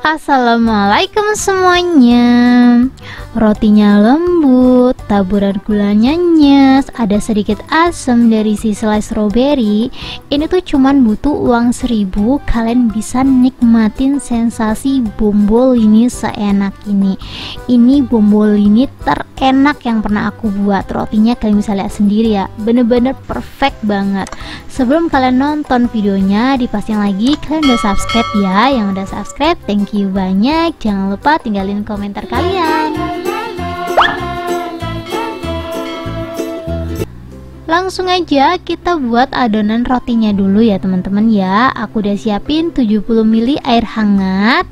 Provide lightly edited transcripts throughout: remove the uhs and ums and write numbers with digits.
Assalamualaikum semuanya. Rotinya lembut, taburan gulanya nyes, ada sedikit asam dari si selai strawberry. Ini tuh cuman butuh uang 1000, kalian bisa nikmatin sensasi bombolini seenak ini. Ini bombolini terenak yang pernah aku buat. Rotinya kalian bisa lihat sendiri ya, bener-bener perfect banget. Sebelum kalian nonton videonya, dipastiin lagi kalian udah subscribe ya. Yang udah subscribe, thank you banyak. Jangan lupa tinggalin komentar kalian. Langsung aja kita buat adonan rotinya dulu ya teman-teman ya. Aku udah siapin 70 ml air hangat.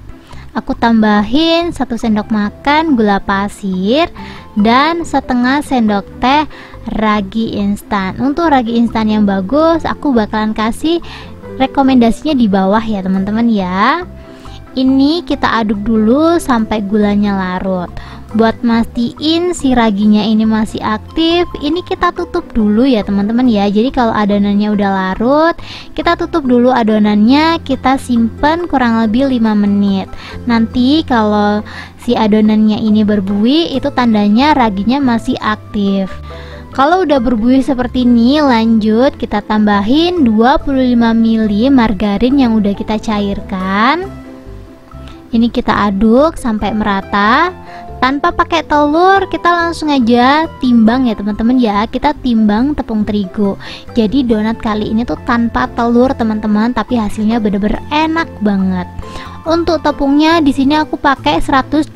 Aku tambahin 1 sendok makan gula pasir dan setengah sendok teh ragi instan. Untuk ragi instan yang bagus, aku bakalan kasih rekomendasinya di bawah ya teman-teman ya. Ini kita aduk dulu sampai gulanya larut. Buat mastiin si raginya ini masih aktif, ini kita tutup dulu ya teman-teman ya. Jadi kalau adonannya udah larut, kita tutup dulu adonannya, kita simpen kurang lebih 5 menit. Nanti kalau si adonannya ini berbuih, itu tandanya raginya masih aktif. Kalau udah berbuih seperti ini, lanjut kita tambahin 25 ml margarin yang udah kita cairkan. Ini kita aduk sampai merata. Tanpa pakai telur, kita langsung aja timbang ya teman-teman ya. Kita timbang tepung terigu. Jadi donat kali ini tuh tanpa telur teman-teman, tapi hasilnya bener-bener enak banget. Untuk tepungnya di sini aku pakai 125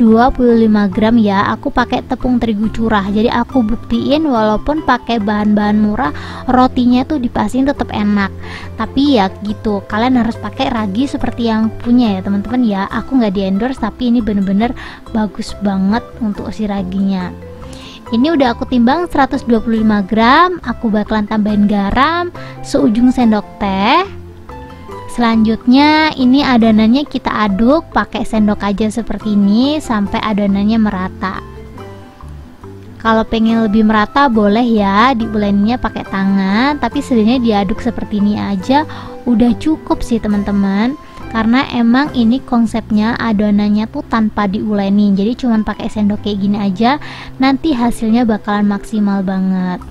gram ya. Aku pakai tepung terigu curah. Jadi aku buktiin walaupun pakai bahan-bahan murah, rotinya tuh dipastiin tetap enak. Tapi ya gitu, kalian harus pakai ragi seperti yang punya ya teman-teman ya. Aku nggak di endorse, tapi ini bener-bener bagus banget untuk si raginya. Ini udah aku timbang 125 gram. Aku bakalan tambahin garam seujung sendok teh. Selanjutnya ini adonannya kita aduk pakai sendok aja seperti ini sampai adonannya merata. Kalau pengen lebih merata boleh ya diuleninnya pakai tangan, tapi sebenarnya diaduk seperti ini aja udah cukup sih teman-teman. Karena emang ini konsepnya adonannya tuh tanpa diulenin, jadi cuman pakai sendok kayak gini aja, nanti hasilnya bakalan maksimal banget.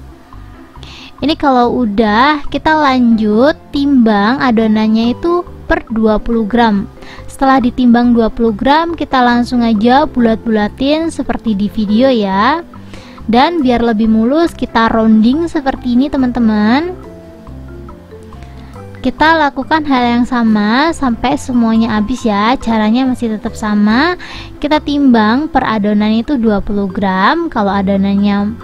Ini kalau udah, kita lanjut timbang adonannya itu per 20 gram. Setelah ditimbang 20 gram, kita langsung aja bulat-bulatin seperti di video ya. Dan biar lebih mulus, kita rounding seperti ini teman-teman. Kita lakukan hal yang sama sampai semuanya habis ya. Caranya masih tetap sama. Kita timbang per adonan itu 20 gram. Kalau adonannya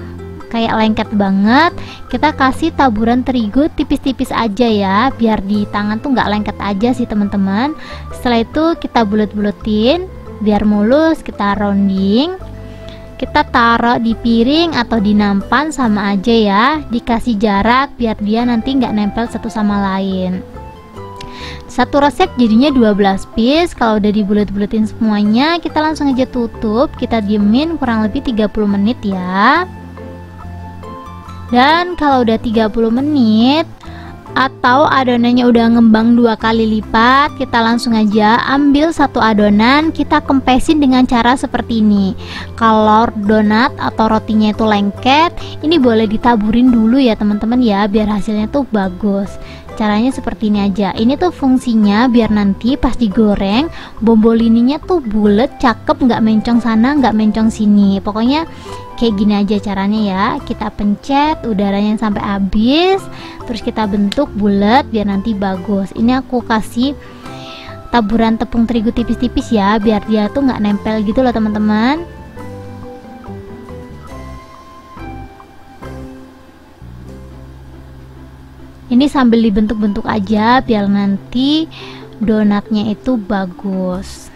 kayak lengket banget, kita kasih taburan terigu tipis-tipis aja ya, biar di tangan tuh nggak lengket aja sih teman-teman. Setelah itu kita bulet-buletin biar mulus, kita rounding. Kita taruh di piring atau di nampan sama aja ya, dikasih jarak biar dia nanti nggak nempel satu sama lain. Satu resep jadinya 12 piece. Kalau udah dibulet-buletin semuanya, kita langsung aja tutup, kita diemin kurang lebih 30 menit ya. Dan kalau udah 30 menit atau adonannya udah ngembang 2 kali lipat, kita langsung aja ambil satu adonan, kita kempesin dengan cara seperti ini. Kalau donat atau rotinya itu lengket, ini boleh ditaburin dulu ya teman-teman ya, biar hasilnya tuh bagus. Caranya seperti ini aja. Ini tuh fungsinya biar nanti pas digoreng bombolininya tuh bulet, cakep, nggak mencong sana nggak mencong sini. Pokoknya kayak gini aja caranya ya. Kita pencet udaranya sampai habis, terus kita bentuk bulat biar nanti bagus. Ini aku kasih taburan tepung terigu tipis-tipis ya, biar dia tuh nggak nempel gitu loh teman-teman. Ini sambil dibentuk-bentuk aja biar nanti donatnya itu bagus.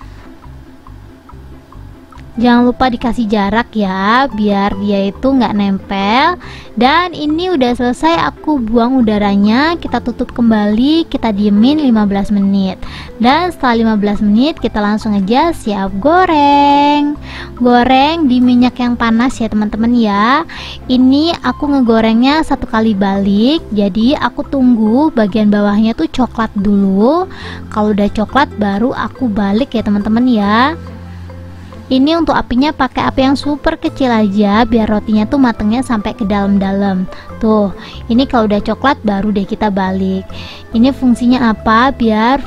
Jangan lupa dikasih jarak ya, biar dia itu nggak nempel. Dan ini udah selesai, aku buang udaranya. Kita tutup kembali, kita diemin 15 menit. Dan setelah 15 menit kita langsung aja siap goreng. Goreng di minyak yang panas ya teman-teman ya. Ini aku ngegorengnya 1 kali balik. Jadi aku tunggu bagian bawahnya tuh coklat dulu. Kalau udah coklat baru aku balik ya teman-teman ya. Ini untuk apinya pakai api yang super kecil aja, biar rotinya tuh matengnya sampai ke dalam-dalam. Tuh, ini kalau udah coklat baru deh kita balik. Ini fungsinya apa? Biar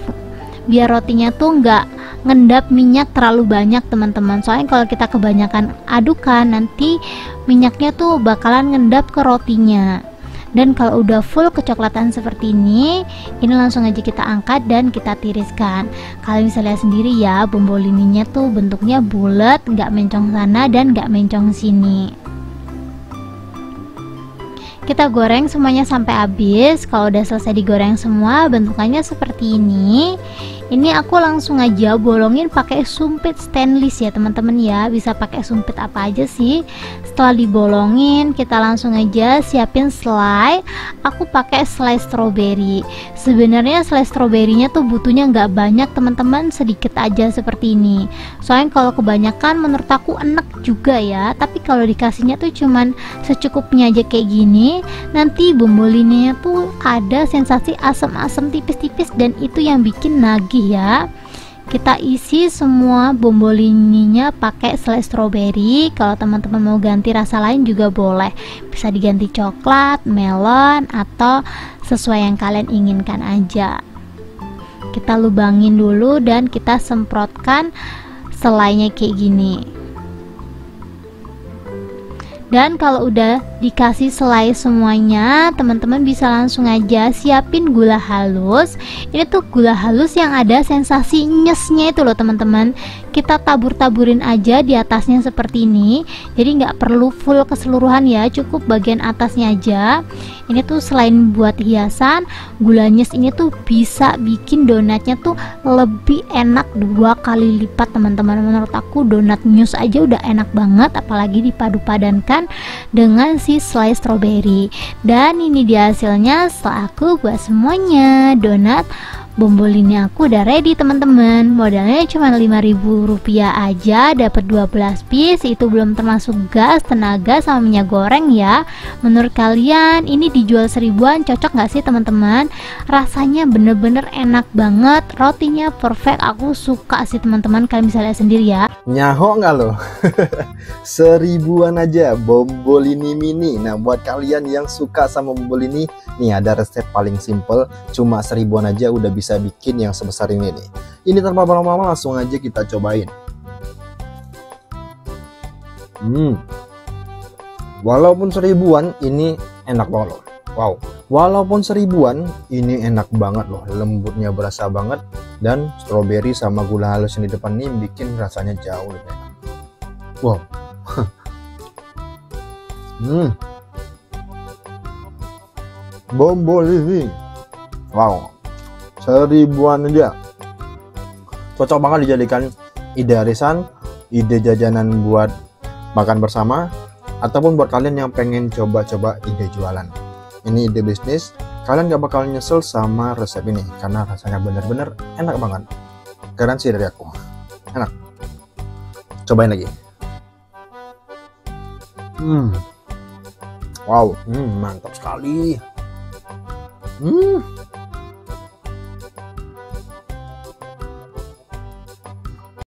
rotinya tuh nggak ngendap minyak terlalu banyak teman-teman. Soalnya kalau kita kebanyakan adukan, nanti minyaknya tuh bakalan ngendap ke rotinya. Dan kalau udah full kecoklatan seperti ini langsung aja kita angkat dan kita tiriskan. Kalian bisa lihat sendiri ya, bombolininya tuh bentuknya bulat, nggak mencong sana dan nggak mencong sini. Kita goreng semuanya sampai habis. Kalau udah selesai digoreng semua, bentukannya seperti ini. Ini aku langsung aja bolongin pakai sumpit stainless ya teman-teman ya. Bisa pakai sumpit apa aja sih. Setelah dibolongin, kita langsung aja siapin selai. Aku pakai selai strawberry. Sebenarnya selai strawberrynya tuh butuhnya nggak banyak teman-teman, sedikit aja seperti ini. Soalnya kalau kebanyakan menurut aku enak juga ya. Tapi kalau dikasihnya tuh cuman secukupnya aja kayak gini, nanti bombolininya tuh ada sensasi asam-asam tipis-tipis dan itu yang bikin nagih ya. Kita isi semua bombolininya pakai selai strawberry. Kalau teman-teman mau ganti rasa lain juga boleh, bisa diganti coklat, melon, atau sesuai yang kalian inginkan aja. Kita lubangin dulu dan kita semprotkan selainya kayak gini. Dan kalau udah dikasih selai semuanya, teman-teman bisa langsung aja siapin gula halus. Ini tuh gula halus yang ada sensasi nyesnya itu loh teman-teman. Kita tabur-taburin aja di atasnya seperti ini. Jadi nggak perlu full keseluruhan ya, cukup bagian atasnya aja. Ini tuh selain buat hiasan, gula nyes ini tuh bisa bikin donatnya tuh lebih enak 2 kali lipat teman-teman. Menurut aku donat nyus aja udah enak banget, apalagi dipadu-padankan dengan si selai strawberry. Dan ini dia hasilnya setelah aku buat semuanya. Donat bombolini aku udah ready teman-teman. Modalnya cuma Rp5.000 aja, dapat 12 piece. Itu belum termasuk gas, tenaga, sama minyak goreng ya. Menurut kalian ini dijual 1000-an cocok nggak sih teman-teman? Rasanya bener-bener enak banget, rotinya perfect, aku suka sih teman-teman. Kalian bisa lihat sendiri ya. Nyaho nggak loh? 1000-an aja bombolini mini. Nah buat kalian yang suka sama bombolini, nih ada resep paling simple, cuma 1000-an aja udah bisa bikin yang sebesar ini nih. Ini tanpa lama-lama langsung aja kita cobain. Walaupun 1000-an ini enak banget loh. Wow, walaupun 1000-an ini enak banget loh, lembutnya berasa banget, dan stroberi sama gula halus yang di depan ini bikin rasanya jauh lebih enak. Wow. Bombolini. Wow. 1000-an aja. Cocok banget dijadikan ide arisan, ide jajanan buat makan bersama, ataupun buat kalian yang pengen coba-coba ide jualan. Ini ide bisnis, kalian gak bakal nyesel sama resep ini karena rasanya bener-bener enak banget. Garansi dari aku. Enak. Cobain lagi. Wow, mantap sekali.